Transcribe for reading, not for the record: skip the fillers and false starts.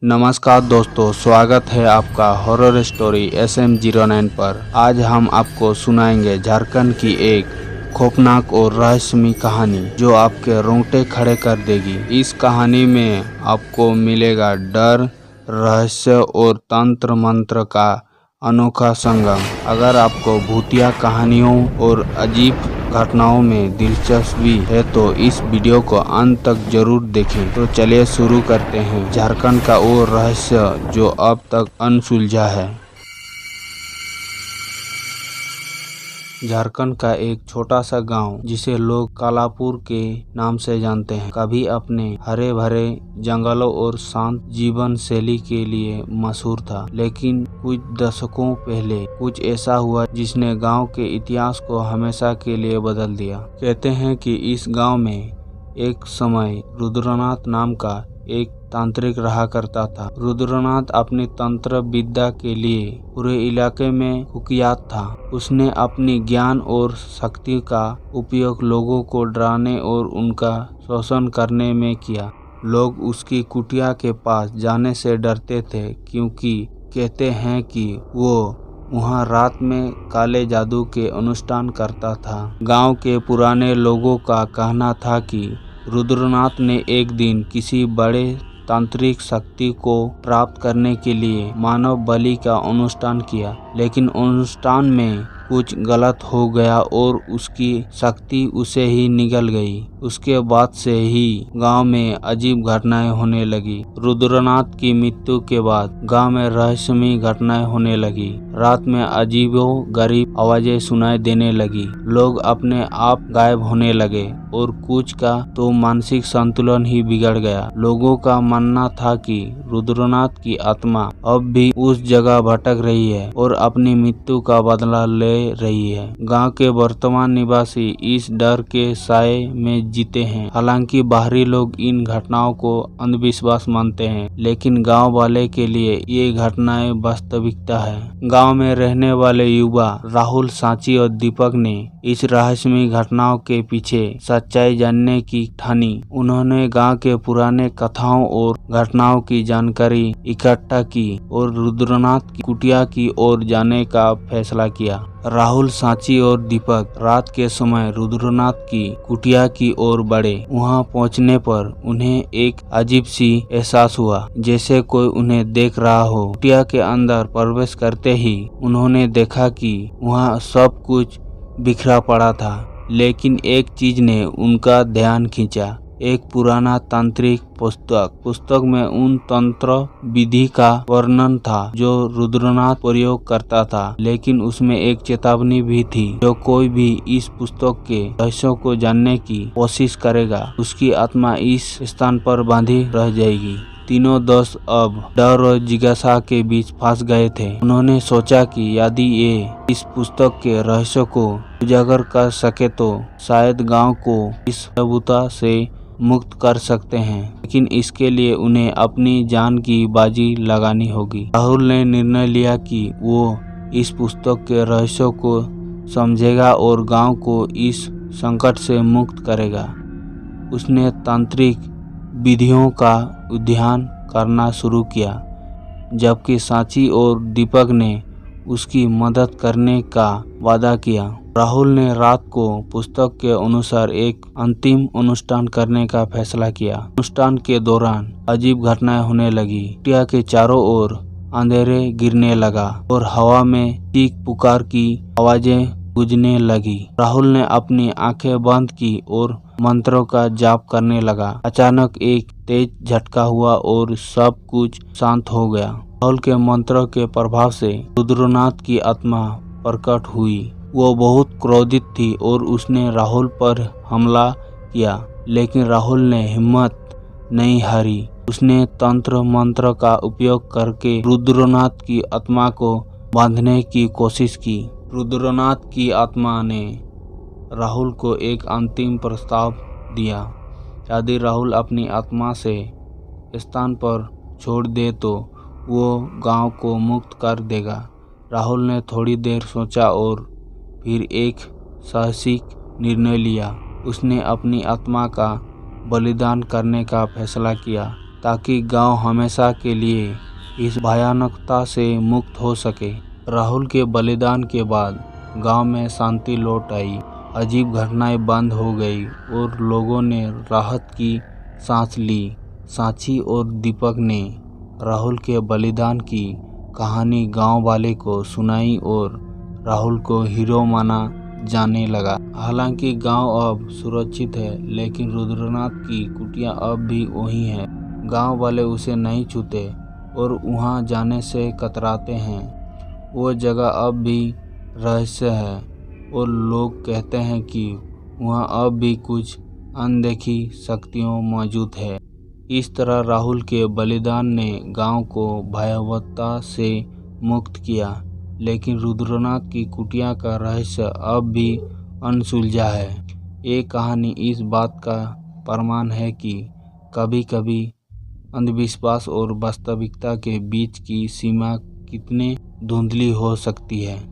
नमस्कार दोस्तों, स्वागत है आपका हॉरर स्टोरी SM09 पर। आज हम आपको सुनाएंगे झारखंड की एक खौफनाक और रहस्यमयी कहानी जो आपके रोंगटे खड़े कर देगी। इस कहानी में आपको मिलेगा डर, रहस्य और तंत्र मंत्र का अनोखा संगम। अगर आपको भूतिया कहानियों और अजीब घटनाओं में दिलचस्पी है तो इस वीडियो को अंत तक जरूर देखें। तो चलिए शुरू करते हैं झारखंड का वो रहस्य जो अब तक अनसुलझा है। झारखंड का एक छोटा सा गांव जिसे लोग कालापुर के नाम से जानते हैं, कभी अपने हरे भरे जंगलों और शांत जीवन शैली के लिए मशहूर था। लेकिन कुछ दशकों पहले कुछ ऐसा हुआ जिसने गांव के इतिहास को हमेशा के लिए बदल दिया। कहते हैं कि इस गांव में एक समय रुद्रनाथ नाम का एक तांत्रिक रहा करता था। रुद्रनाथ अपनी तंत्र विद्या के लिए पूरे इलाके में कुख्यात था। उसने अपनी ज्ञान और शक्ति का उपयोग लोगों को डराने और उनका शोषण करने में किया। लोग उसकी कुटिया के पास जाने से डरते थे क्योंकि कहते हैं कि वो वहाँ रात में काले जादू के अनुष्ठान करता था। गांव के पुराने लोगों का कहना था कि रुद्रनाथ ने एक दिन किसी बड़े तांत्रिक शक्ति को प्राप्त करने के लिए मानव बलि का अनुष्ठान किया, लेकिन अनुष्ठान में कुछ गलत हो गया और उसकी शक्ति उसे ही निगल गई। उसके बाद से ही गांव में अजीब घटनाएं होने लगी। रुद्रनाथ की मृत्यु के बाद गांव में रहस्यमयी घटनाएं होने लगी। रात में अजीबो गरीब आवाजें सुनाई देने लगी, लोग अपने आप गायब होने लगे और कुछ का तो मानसिक संतुलन ही बिगड़ गया। लोगों का मानना था कि रुद्रनाथ की आत्मा अब भी उस जगह भटक रही है और अपनी मृत्यु का बदला ले रही है। गांव के वर्तमान निवासी इस डर के साए में जीते हैं। हालांकि बाहरी लोग इन घटनाओं को अंधविश्वास मानते हैं, लेकिन गांव वाले के लिए ये घटनाएं वास्तविकता है। गांव में रहने वाले युवा राहुल, सांची और दीपक ने इस रहस्यमयी घटनाओं के पीछे सच्चाई जानने की ठानी। उन्होंने गांव के पुराने कथाओं और घटनाओं की जानकारी इकट्ठा की और रुद्रनाथ की कुटिया की ओर जाने का फैसला किया। राहुल, सांची और दीपक रात के समय रुद्रनाथ की कुटिया की ओर बढ़े। वहां पहुंचने पर उन्हें एक अजीब सी एहसास हुआ, जैसे कोई उन्हें देख रहा हो। कुटिया के अंदर प्रवेश करते ही उन्होंने देखा कि वहां सब कुछ बिखरा पड़ा था, लेकिन एक चीज ने उनका ध्यान खींचा। एक पुराना तांत्रिक पुस्तक में उन तंत्र विधि का वर्णन था जो रुद्रनाथ प्रयोग करता था, लेकिन उसमें एक चेतावनी भी थी। जो कोई भी इस पुस्तक के रहस्यों को जानने की कोशिश करेगा, उसकी आत्मा इस स्थान पर बांधी रह जाएगी। तीनों दोस्त अब डर और जिज्ञासा के बीच फंस गए थे। उन्होंने सोचा कि यदि ये इस पुस्तक के रहस्यों को उजागर कर सके तो शायद गांव को इस अबूता से मुक्त कर सकते हैं, लेकिन इसके लिए उन्हें अपनी जान की बाजी लगानी होगी। राहुल ने निर्णय लिया कि वो इस पुस्तक के रहस्यों को समझेगा और गांव को इस संकट से मुक्त करेगा। उसने तांत्रिक विधियों का अध्ययन करना शुरू किया, जबकि सांची और दीपक ने उसकी मदद करने का वादा किया। राहुल ने रात को पुस्तक के अनुसार एक अंतिम अनुष्ठान करने का फैसला किया। अनुष्ठान के दौरान अजीब घटनाएं होने लगी। कुटिया के चारों ओर अंधेरे गिरने लगा और हवा में चीख पुकार की आवाजें गूंजने लगी। राहुल ने अपनी आंखें बंद की और मंत्रों का जाप करने लगा। अचानक एक तेज झटका हुआ और सब कुछ शांत हो गया। राहुल के मंत्रों के प्रभाव से रुद्रनाथ की आत्मा प्रकट हुई। वो बहुत क्रोधित थी और उसने राहुल पर हमला किया, लेकिन राहुल ने हिम्मत नहीं हारी। उसने तंत्र मंत्र का उपयोग करके रुद्रनाथ की आत्मा को बांधने की कोशिश की। रुद्रनाथ की आत्मा ने राहुल को एक अंतिम प्रस्ताव दिया। यदि राहुल अपनी आत्मा से स्थान पर छोड़ दे तो वो गांव को मुक्त कर देगा। राहुल ने थोड़ी देर सोचा और फिर एक साहसिक निर्णय लिया। उसने अपनी आत्मा का बलिदान करने का फैसला किया। ताकि गांव हमेशा के लिए इस भयानकता से मुक्त हो सके। राहुल के बलिदान के बाद गांव में शांति लौट आई, अजीब घटनाएं बंद हो गई और लोगों ने राहत की सांस ली। सांची और दीपक ने राहुल के बलिदान की कहानी गांव वाले को सुनाई और राहुल को हीरो माना जाने लगा। हालांकि गांव अब सुरक्षित है, लेकिन रुद्रनाथ की कुटिया अब भी वही है। गांव वाले उसे नहीं छूते और वहां जाने से कतराते हैं। वो जगह अब भी रहस्य है और लोग कहते हैं कि वहां अब भी कुछ अनदेखी शक्तियां मौजूद है। इस तरह राहुल के बलिदान ने गांव को भयावहता से मुक्त किया, लेकिन रुद्रनाथ की कुटिया का रहस्य अब भी अनसुलझा है। ये कहानी इस बात का प्रमाण है कि कभी-कभी अंधविश्वास और वास्तविकता के बीच की सीमा कितनी धुंधली हो सकती है।